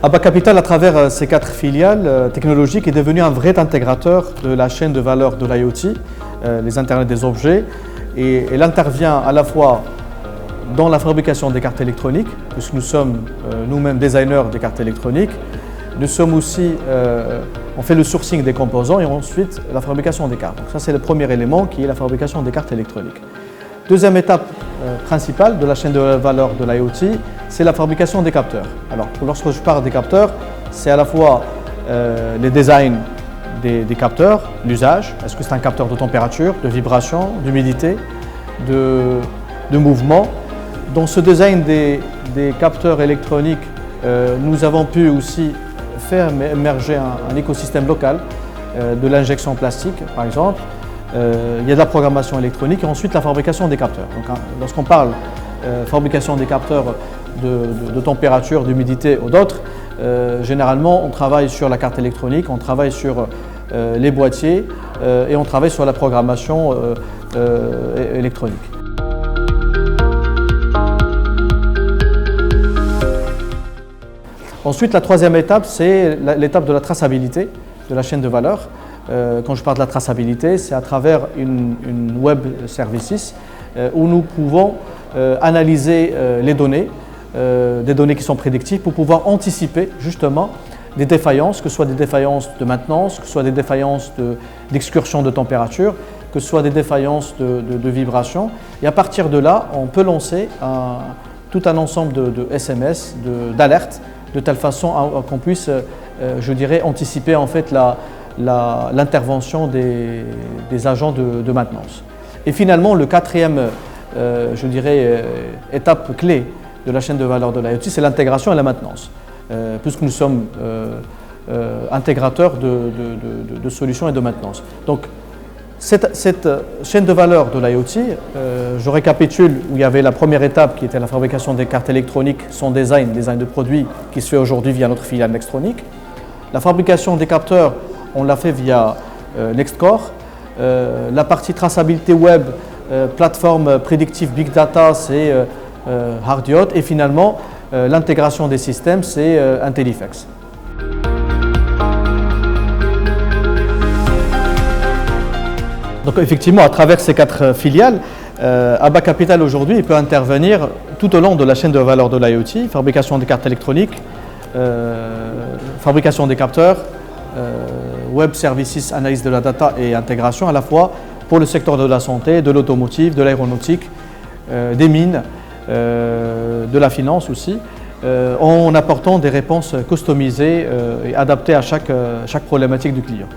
ABBA Capital, à travers ses 4 filiales technologiques, est devenu un vrai intégrateur de la chaîne de valeur de l'IoT, les Internet des objets, et elle intervient à la fois dans la fabrication des cartes électroniques, puisque nous sommes nous-mêmes designers des cartes électroniques. Nous sommes aussi, on fait le sourcing des composants et ensuite la fabrication des cartes. Donc ça, c'est le premier élément qui est la fabrication des cartes électroniques. Deuxième étape principale de la chaîne de valeur de l'IoT, c'est la fabrication des capteurs. Alors, lorsque je parle des capteurs, c'est à la fois les designs des capteurs, l'usage. Est-ce que c'est un capteur de température, de vibration, d'humidité, de mouvement? Dans ce design des capteurs électroniques, nous avons pu aussi faire émerger un écosystème local de l'injection plastique, par exemple. Il y a de la programmation électronique et ensuite la fabrication des capteurs. Donc, lorsqu'on parle fabrication des capteurs de température, d'humidité ou d'autres, généralement on travaille sur la carte électronique, on travaille sur les boîtiers et on travaille sur la programmation électronique. Ensuite, la troisième étape, c'est l'étape de la traçabilité de la chaîne de valeur. Quand je parle de la traçabilité, c'est à travers une web services où nous pouvons analyser les données, des données qui sont prédictives pour pouvoir anticiper justement des défaillances, que ce soit des défaillances de maintenance, que ce soit des défaillances d'excursion de température, que ce soit des défaillances de vibration. Et à partir de là, on peut lancer tout un ensemble de SMS, d'alertes, de telle façon qu'on puisse, je dirais, anticiper en fait l'intervention des agents de maintenance. Et finalement, le quatrième, je dirais, étape clé de la chaîne de valeur de l'IoT, c'est l'intégration et la maintenance, puisque nous sommes intégrateurs de solutions et de maintenance. Donc, cette chaîne de valeur de l'IoT, je récapitule où il y avait la première étape qui était la fabrication des cartes électroniques, son design de produits qui se fait aujourd'hui via notre filiale Nextronic. La fabrication des capteurs, on l'a fait via Nextcore. La partie traçabilité web, plateforme prédictive Big Data, c'est Hardiot. Et finalement, l'intégration des systèmes, c'est Intellifex. Donc effectivement, à travers ces 4 filiales, ABBA Capital aujourd'hui peut intervenir tout au long de la chaîne de valeur de l'IoT, fabrication des cartes électroniques, fabrication des capteurs, web services, analyse de la data et intégration à la fois pour le secteur de la santé, de l'automotive, de l'aéronautique, des mines, de la finance aussi, en apportant des réponses customisées et adaptées à chaque problématique du client.